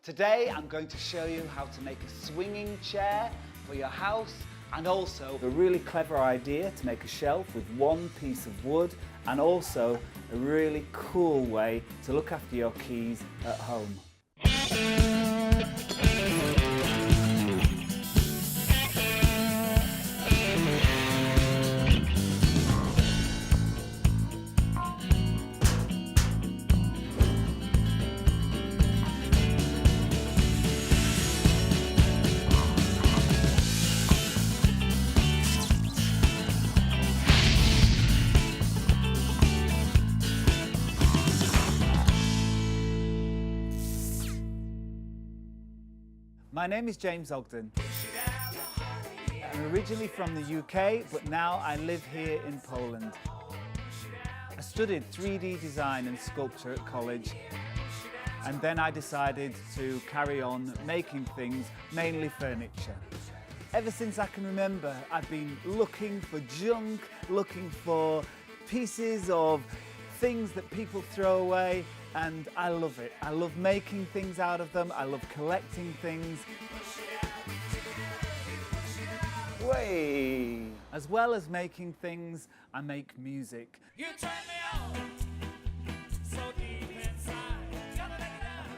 Today I'm going to show you how to make a swinging chair for your house, and also a really clever idea to make a shelf with one piece of wood, and also a really cool way to look after your keys at home. My name is James Ogden. I'm originally from the UK, but now I live here in Poland. I studied 3D design and sculpture at college, and then I decided to carry on making things, mainly furniture. Ever since I can remember, I've been looking for junk, looking for pieces of things that people throw away, and I love it. I love making things out of them. I love collecting things. Way. As well as making things, I make music.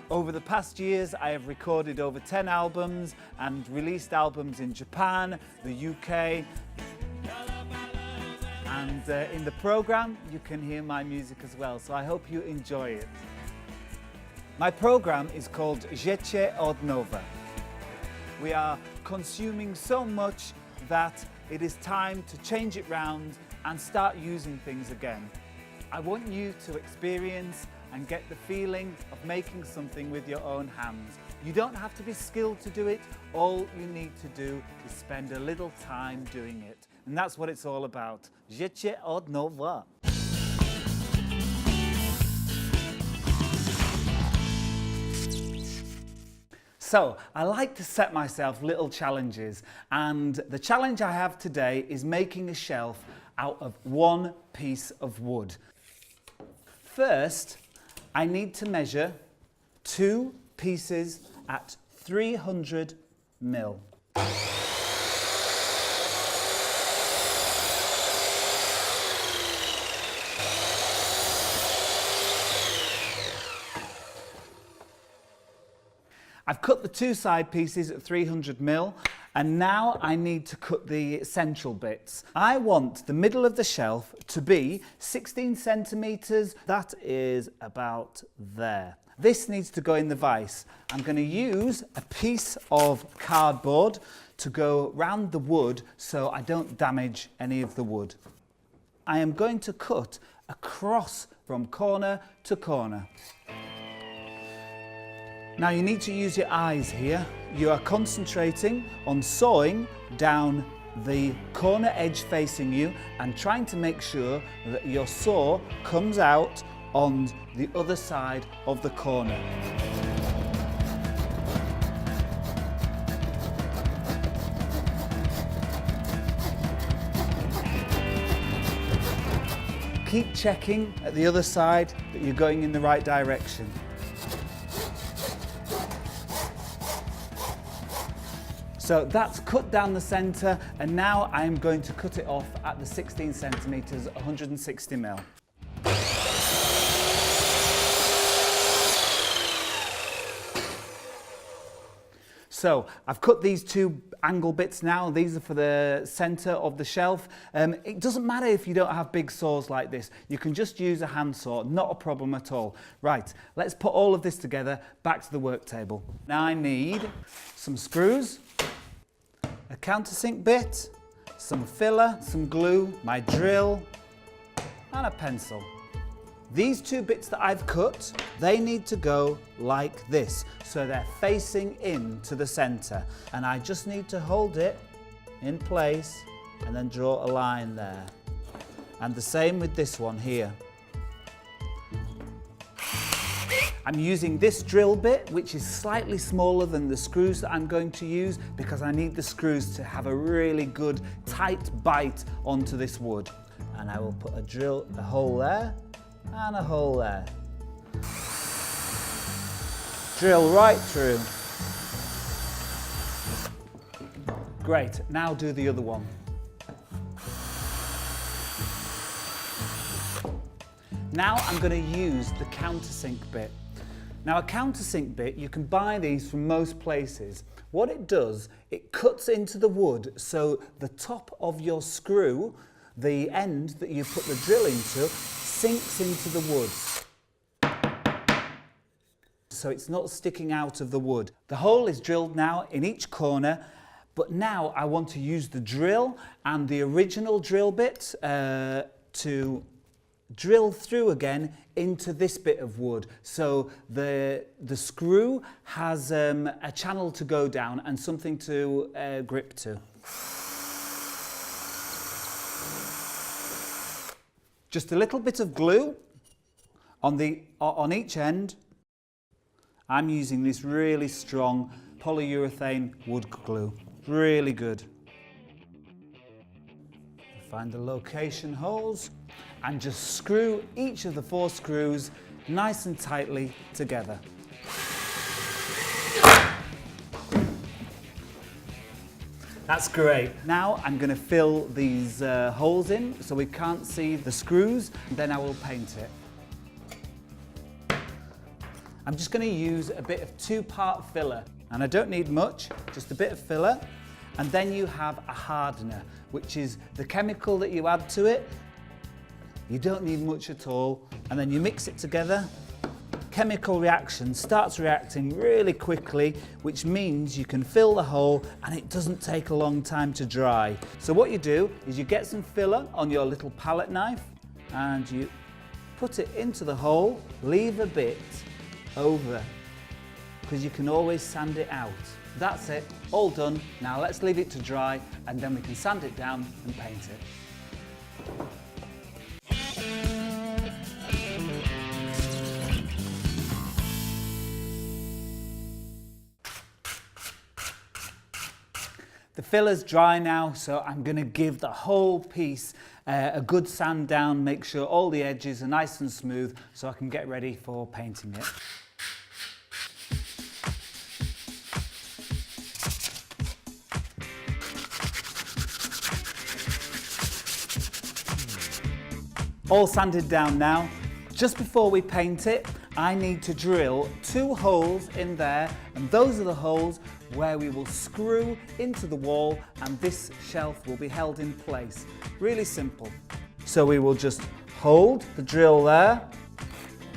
Over the past years, I have recorded over 10 albums and released albums in Japan, the UK, and in the program you can hear my music as well, so I hope you enjoy it. My program is called Rzeczy, OdNowa. We are consuming so much that it is time to change it round and start using things again. I want you to experience and get the feeling of making something with your own hands. You don't have to be skilled to do it. All you need to do is spend a little time doing it. And that's what it's all about. Rzeczy, OdNowa. So, I like to set myself little challenges, and the challenge I have today is making a shelf out of one piece of wood. First, I need to measure 2 pieces at 300 mil. I've cut the 2 side pieces at 300 mil, and now I need to cut the central bits. I want the middle of the shelf to be 16 centimeters. That is about there. This needs to go in the vise. I'm going to use a piece of cardboard to go round the wood so I don't damage any of the wood. I am going to cut across from corner to corner. Now you need to use your eyes here. You are concentrating on sawing down the corner edge facing you and trying to make sure that your saw comes out on the other side of the corner. Keep checking at the other side that you're going in the right direction. So that's cut down the centre, and now I'm going to cut it off at the 16 centimetres, 160 mil. So I've cut these 2 angle bits now. These are for the centre of the shelf. It doesn't matter if you don't have big saws like this. You can just use a handsaw, not a problem at all. Right, let's put all of this together back to the work table. Now I need some screws, a countersink bit, some filler, some glue, my drill, and a pencil. These 2 bits that I've cut, they need to go like this, so they're facing into the centre. And I just need to hold it in place and then draw a line there. And the same with this one here. I'm using this drill bit, which is slightly smaller than the screws that I'm going to use, because I need the screws to have a really good tight bite onto this wood. And I will put a hole there and a hole there. Drill right through. Great, now do the other one. Now I'm going to use the countersink bit. Now a countersink bit, you can buy these from most places. What it does, it cuts into the wood so the top of your screw, the end that you put the drill into, sinks into the wood. So it's not sticking out of the wood. The hole is drilled now in each corner, but now I want to use the drill and the original drill bit to drill through again into this bit of wood. So the screw has a channel to go down and something to grip to. Just a little bit of glue on each end. I'm using this really strong polyurethane wood glue. Really good. Find the location holes and just screw each of the 4 screws nice and tightly together. That's great. Now I'm going to fill these holes in so we can't see the screws, and then I will paint it. I'm just going to use a bit of 2-part filler, and I don't need much, just a bit of filler, and then you have a hardener, which is the chemical that you add to it. You don't need much at all, and then you mix it together. Chemical reaction starts reacting really quickly, which means you can fill the hole and it doesn't take a long time to dry. So what you do is you get some filler on your little palette knife and you put it into the hole, leave a bit over, because you can always sand it out. That's it, all done. Now let's leave it to dry and then we can sand it down and paint it. The filler's dry now, so I'm going to give the whole piece a good sand down, make sure all the edges are nice and smooth so I can get ready for painting it. All sanded down now. Just before we paint it, I need to drill 2 holes in there, and those are the holes where we will screw into the wall and this shelf will be held in place. Really simple. So we will just hold the drill there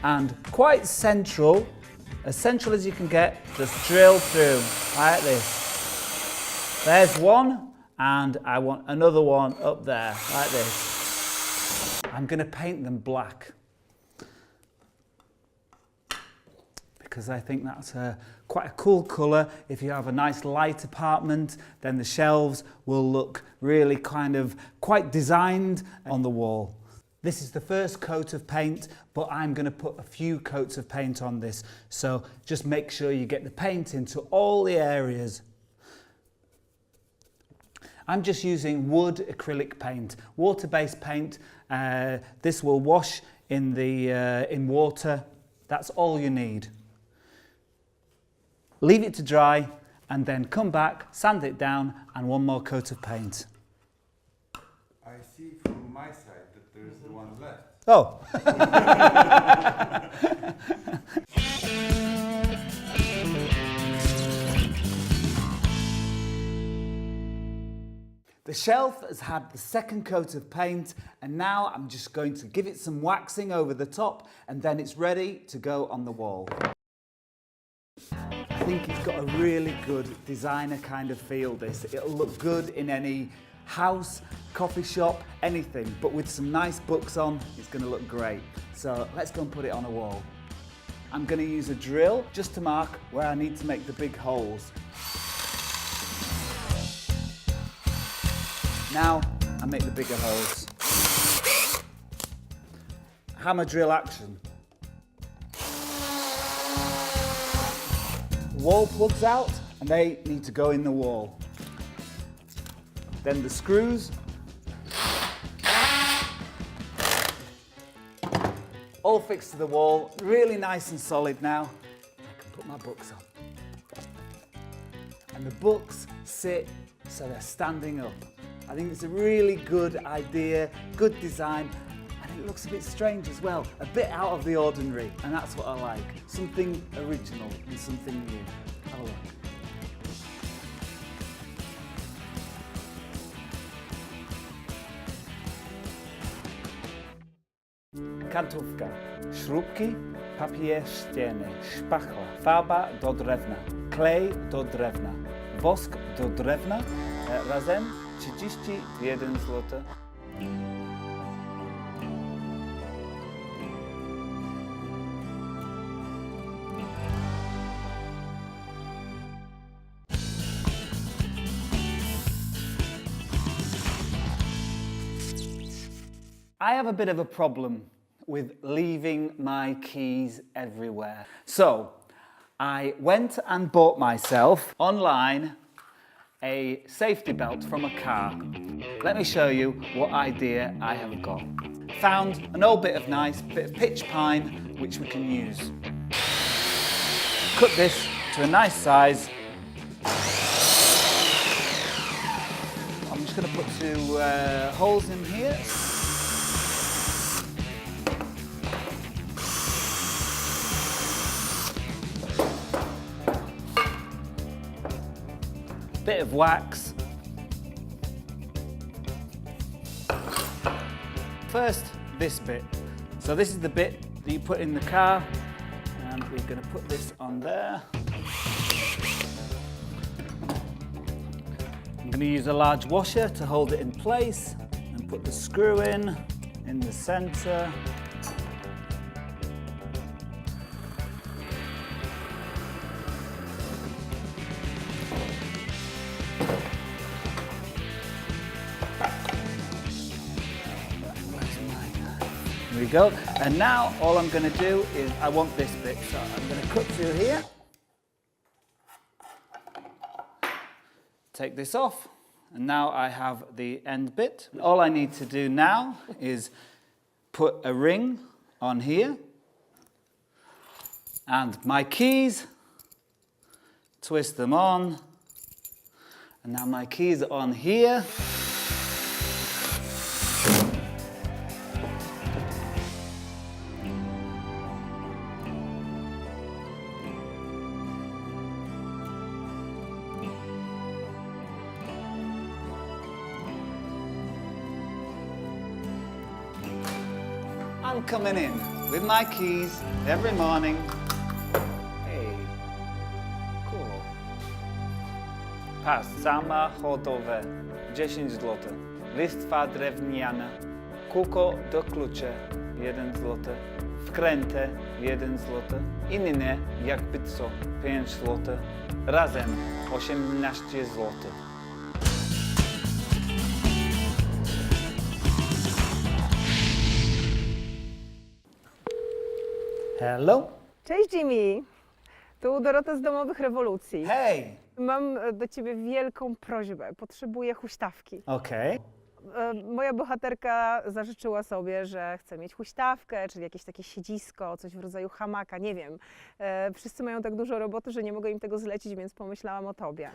and quite central, as central as you can get, just drill through like this. There's one, and I want another one up there like this. I'm going to paint them black, because I think that's quite a cool colour. If you have a nice light apartment, then the shelves will look really quite designed on the wall. This is the first coat of paint, but I'm going to put a few coats of paint on this. So just make sure you get the paint into all the areas. I'm just using wood acrylic paint, water-based paint. This will wash in water. That's all you need. Leave it to dry and then come back, sand it down, and one more coat of paint. I see from my side that there's the one left. Oh! The shelf has had the second coat of paint, and now I'm just going to give it some waxing over the top, and then it's ready to go on the wall. I think it's got a really good designer kind of feel, this. It'll look good in any house, coffee shop, anything, but with some nice books on, it's going to look great. So let's go and put it on a wall. I'm going to use a drill just to mark where I need to make the big holes. Now I make the bigger holes. Hammer drill action. Wall plugs out and they need to go in the wall. Then the screws. All fixed to the wall, really nice and solid now. I can put put my books on. And the books sit so they're standing up. I think it's a really good idea, good design, and it looks a bit strange as well, a bit out of the ordinary, and that's what I like. Something original and something new. Have a look. Kantówka, śrubki, papier ścienny, szpachla, farba do drewna, klej do drewna, wosk do drewna, razem 31 zł. I have a bit of a problem with leaving my keys everywhere. So I went and bought myself online a safety belt from a car. Let me show you what idea I have got. Found an old bit of pitch pine which we can use. Cut this to a nice size. I'm just going to put two holes in here. Bit of wax. First, this bit. So this is the bit that you put in the car, and we're going to put this on there. I'm going to use a large washer to hold it in place and put the screw in the center. There we go. And now all I'm going to do is, I want this bit, so I'm going to cut through here. Take this off, and now I have the end bit. All I need to do now is put a ring on here, and my keys, twist them on, and now my keys are on here. I'm coming in with my keys every morning. Hey, cool. Pas samochodowe, 10 zł. Listwa drewniana. Kółko do kluczy, 1 zł. Wkręte, 1 zł. Inne, jakby co, 5 zł. Razem 18 zł. Hello? Cześć Jimmy, tu Dorota z Domowych Rewolucji. Hey! Mam do ciebie wielką prośbę, potrzebuję huśtawki. Okay. Moja bohaterka zażyczyła sobie, że chce mieć huśtawkę, czyli jakieś takie siedzisko, coś w rodzaju hamaka, nie wiem. Wszyscy mają tak dużo roboty, że nie mogę im tego zlecić, więc pomyślałam o tobie.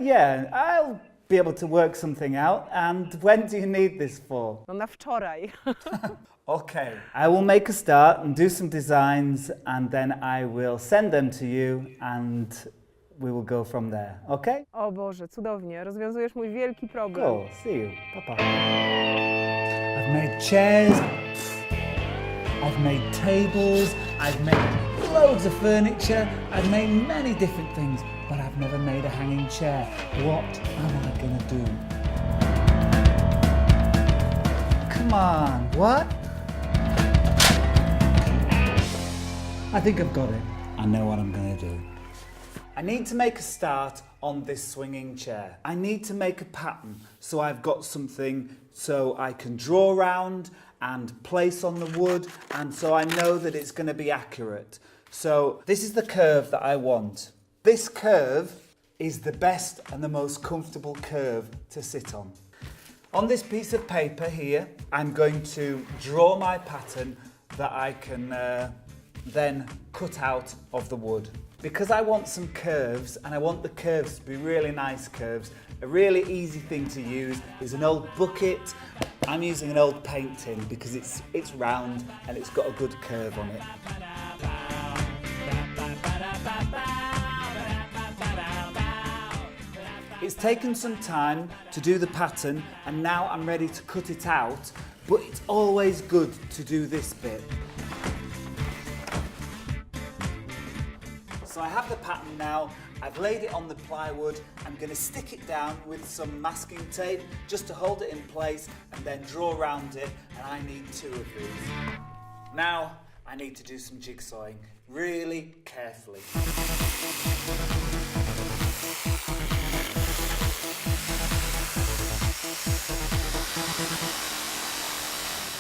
Yeah, I'll be able to work something out. And when do you need this for? No na wczoraj. Okay, I will make a start and do some designs, and then I will send them to you, and we will go from there, okay? O Boże, cudownie, rozwiązujesz mój wielki problem. Cool, see you, bye-bye. I've made chairs, I've made tables, I've made loads of furniture, I've made many different things, but I've never made a hanging chair. What am I gonna do? Come on, what? I think I've got it. I know what I'm going to do. I need to make a start on this swinging chair. I need to make a pattern so I've got something so I can draw around and place on the wood, and so I know that it's going to be accurate. So this is the curve that I want. This curve is the best and the most comfortable curve to sit on. On this piece of paper here, I'm going to draw my pattern that I can then cut out of the wood. Because I want some curves, and I want the curves to be really nice curves, a really easy thing to use is an old bucket. I'm using an old paint tin because it's round and it's got a good curve on it. It's taken some time to do the pattern, and now I'm ready to cut it out, but it's always good to do this bit. So I have the pattern now, I've laid it on the plywood, I'm going to stick it down with some masking tape just to hold it in place and then draw around it, and I need 2 of these. Now I need to do some jigsawing really carefully.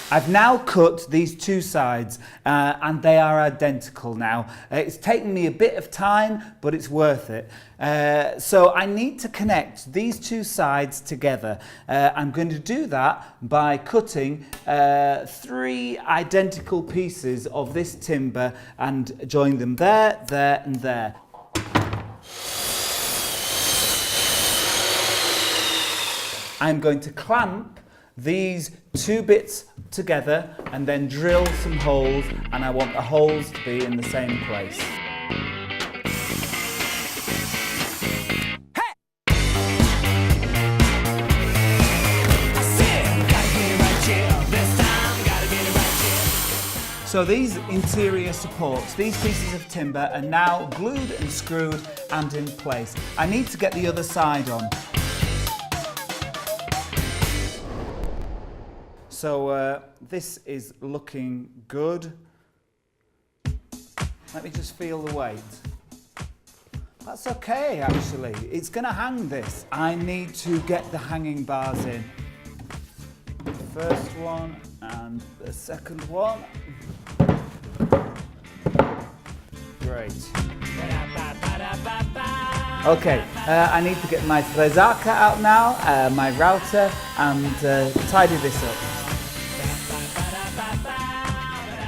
I've now cut these 2 sides and they are identical now. It's taken me a bit of time, but it's worth it. So I need to connect these 2 sides together. I'm going to do that by cutting 3 identical pieces of this timber and join them there, there and there. I'm going to clamp these 2 bits together and then drill some holes, and I want the holes to be in the same place. So these interior supports, these pieces of timber are now glued and screwed and in place. I need to get the other side on. So this is looking good. Let me just feel the weight. That's okay, actually. It's going to hang this. I need to get the hanging bars in. The first one and the second one. Great. Okay, I need to get my frezarka out now, my router, and tidy this up.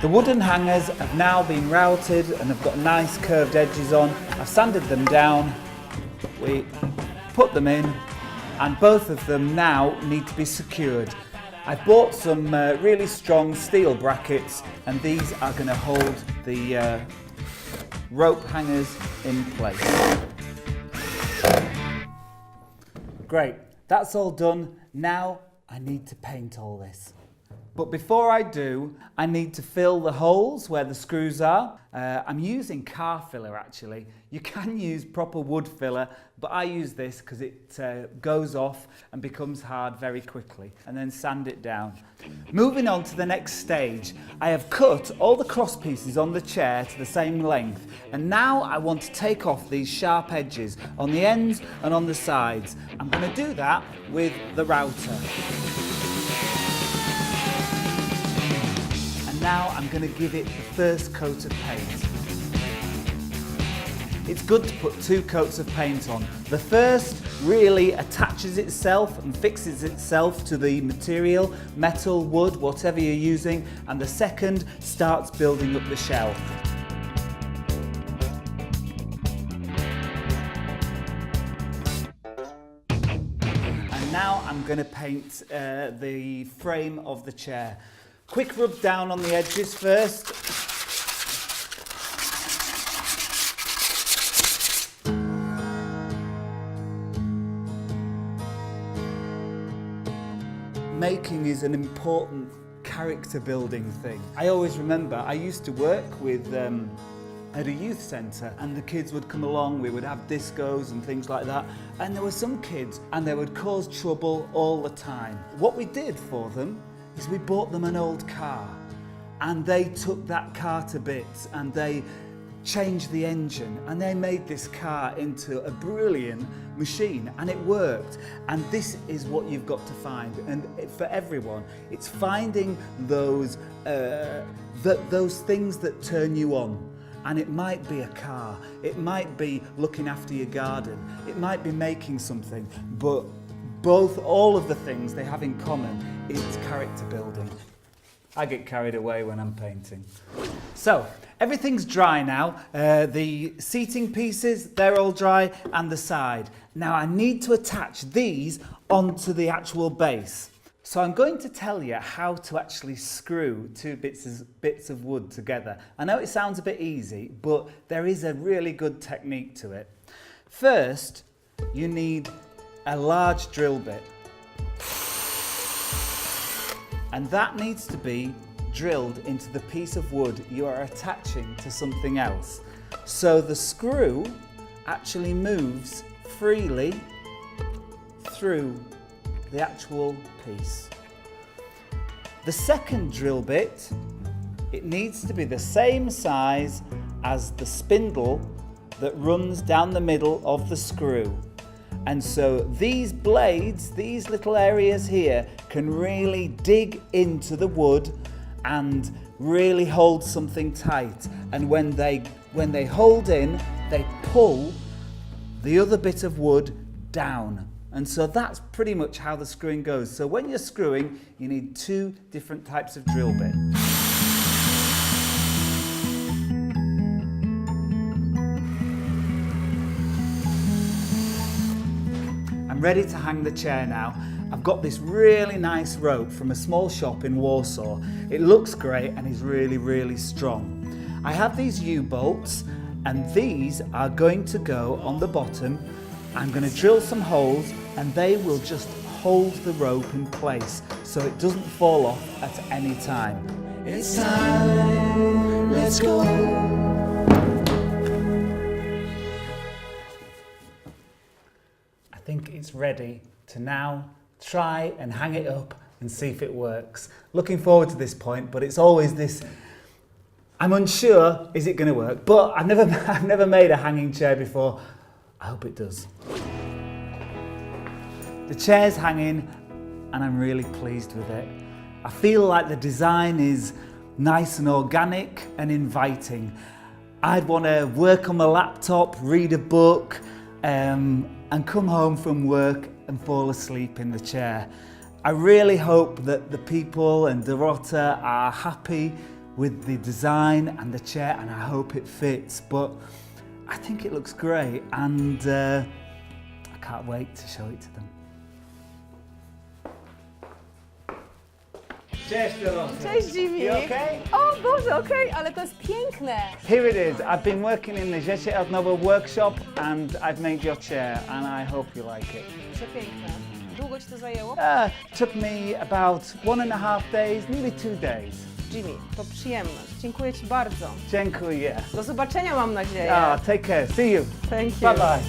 The wooden hangers have now been routed and have got nice curved edges on. I've sanded them down, we put them in, and both of them now need to be secured. I've bought some really strong steel brackets, and these are going to hold the rope hangers in place. Great, that's all done. Now I need to paint all this. But before I do, I need to fill the holes where the screws are. I'm using car filler actually. You can use proper wood filler, but I use this because it goes off and becomes hard very quickly, and then sand it down. Moving on to the next stage, I have cut all the cross pieces on the chair to the same length, and now I want to take off these sharp edges on the ends and on the sides. I'm going to do that with the router. Now I'm going to give it the first coat of paint. It's good to put 2 coats of paint on. The first really attaches itself and fixes itself to the material, metal, wood, whatever you're using, and the second starts building up the shelf. And now I'm going to paint the frame of the chair. Quick rub down on the edges first. Making is an important character building thing. I always remember I used to work with at a youth centre, and the kids would come along, we would have discos and things like that, and there were some kids and they would cause trouble all the time. What we did for them is we bought them an old car, and they took that car to bits and they changed the engine and they made this car into a brilliant machine, and it worked. And this is what you've got to find, and for everyone it's finding those things that turn you on. And it might be a car, it might be looking after your garden, it might be making something, but all of the things they have in common is character building. I get carried away when I'm painting. So, Everything's dry now. The seating pieces, they're all dry, and the side. Now I need to attach these onto the actual base. So I'm going to tell you how to actually screw two bits of wood together. I know it sounds a bit easy, but there is a really good technique to it. First, you need a large drill bit. And that needs to be drilled into the piece of wood you are attaching to something else. So the screw actually moves freely through the actual piece. The second drill bit, it needs to be the same size as the spindle that runs down the middle of the screw. And so these blades, these little areas here, can really dig into the wood and really hold something tight. And when they hold in, they pull the other bit of wood down. And so that's pretty much how the screwing goes. So when you're screwing, you need two different types of drill bit. I'm ready to hang the chair now. I've got this really nice rope from a small shop in Warsaw. It looks great and is really, really strong. I have these U-bolts and these are going to go on the bottom. I'm going to drill some holes and they will just hold the rope in place so it doesn't fall off at any time. It's time, let's go. I think it's ready to now try and hang it up and see if it works. Looking forward to this point, but it's always this, I'm unsure, is it going to work? But I've never made a hanging chair before. I hope it does. The chair's hanging and I'm really pleased with it. I feel like the design is nice and organic and inviting. I'd want to work on my laptop, read a book, and come home from work and fall asleep in the chair. I really hope that the people and Dorota are happy with the design and the chair, and I hope it fits. But I think it looks great and I can't wait to show it to them. Cześć, Dorota. Cześć, Jimmy. You okay? O Boże, okej, ale to jest piękne. Here it is. I've been working in the Rzeczy OdNowa workshop and I've made your chair and I hope you like it. Przepiękne. Długo ci to zajęło? Took me about 1.5 days, nearly 2 days. Jimmy, to przyjemność. Dziękuję ci bardzo. Dziękuję. Do zobaczenia, mam nadzieję. Take care. See you. Thank you. Bye bye.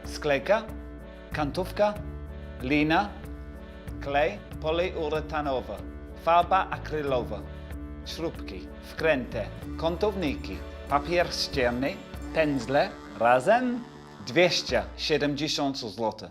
Sklejka, kantówka, lina, klej poliuretanowy, farba akrylowa, śrubki, wkręty, kątowniki, papier ścierny, pędzle, razem 270 zł.